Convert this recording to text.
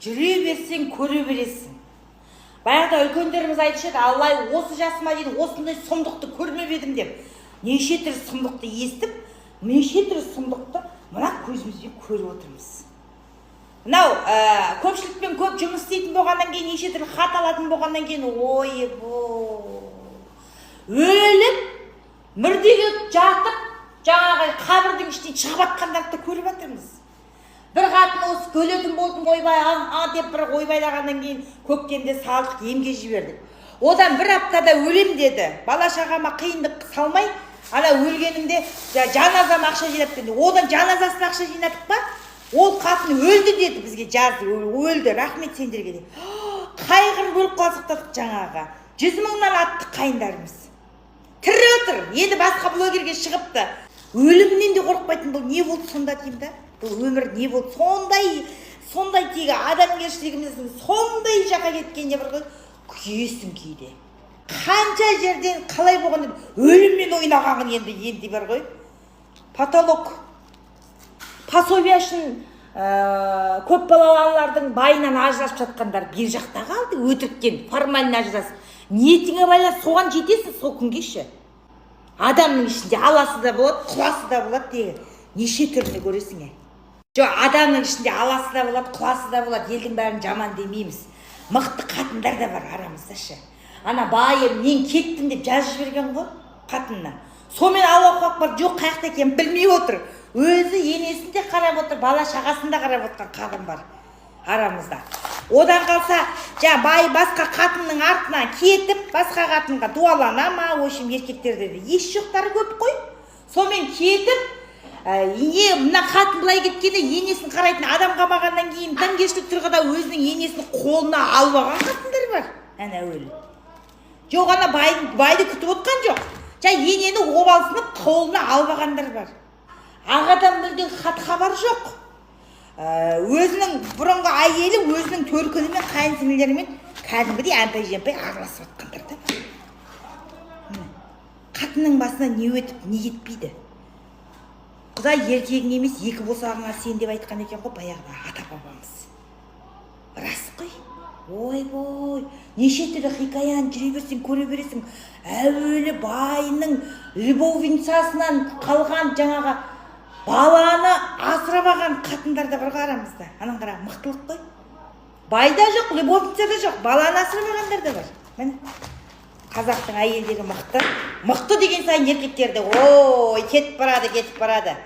Жүре берсең, көре бересің. Баяғыда үлкендеріміз айтушы еді, Аллай осы жасыма дейін осындай сұмдықты көрмеп едім деп. Неше түрлі сұмдықты естіп, неше түрлі сұмдықты мына көзімізбен көріп отырмыз. Мынау көпшілікпен көп жұмыс істейтін болғаннан кейін, неше түрлі хат алатын болғаннан кейін, өліп, мүрдеге жатып, жаңағы қабірдің іштен шығып атқандарды көріп жатырмыз. Bir қатын осы көлетін болдың ойбай, деп бір ойбайлағаннан кейін көктемде салдық емге жібердік. Одан бір аптада өлем деді. Бала шағама қиындық салмай, ана өлгенімде жаназам ақша жинап деді. Одан жаназасын ақша жинадық па? Ол қатын өлді деді бізге, жазды, өлді, рахмет сендерге деп. Қайғырып өліп қалсықтадық жаңаға. 100 мыңнан атты қайындарымыз. Тірі отыр, енді басқа блогерге шығыпты. Өлімнен де қорықпайтын бұл не болды сонда деймін да? Бұл өмір не болды? Сондай тегі адамгершілігіміздің сондай жаққа кеткенде бір күйесің кейде. Қанша жерден қалай болғанда өліммен ойнағанын енді бар ғой. Потолок. Пособияшын көп балалы аналардың байынан ажырасып жатқандар бір жақта қалды, өтіріктен, формально ажырасып. Ниетіңе байлап соған жетесің сол күнгеше. Адамның ішінде аласы да болады, құласы да болады деген. Неше түріне көресің е? Адамның ішінде аласы да болады, құласы да болады. Елдің бәрін жаман демейміз. Мықты қатындар да бар арамызда ше. Ана байым мен кеттім деп жазып жіберген ғой қатынына. Сонымен Аллаху акбар жоқ қаяқта екенін білмей отыр. Өзі енесін де қарап отыр, бала шағасын да қарап отқан қадын бар арамызда. Одан қалса, бай басқа қатынның артына кетіп, басқа қатынға дуалана ма, өшім еркектерде де еш жоқтары көп қой. Сонымен кетіп, мына қатын былай кеткенде енесін қарайтын адам қамағаннан кейін таңкешілік тұрғыда өзінің енесін қолына алып алған қатындар бар. Әне өлі. Жоқ, ана байды күтіп отқан жоқ. Енені обалсынып қолына алып алғандар бар. Ағадан мүлден хат хабар жоқ. Өзінің бұрынғы әйелі өзінің төркінімен, қайынсіңлілерімен кәдімгідей әмпай-жемпай араласып жатқандар да. Қатынның басына не өтіп, не етпейді. Құдай еркегің емес, екі босағыңа сен деп айтқан екен ғой баяғыда ата-бабамыз. Рас қой. Ой-бой, неше түрлі хикаяны жүре берсең, көре бересің. Әуелі байының любовницасынан қалған жаңағы баланы асырап алған қатындар да бар арамызда. Аның қара, мықтылық қой. Байда жоқ, любовница да жоқ, баланы асырап алғандар да бар. Міне, қазақтың әйелдері мықты. Мықты деген сайын еркектерді, ой, кетіп барады.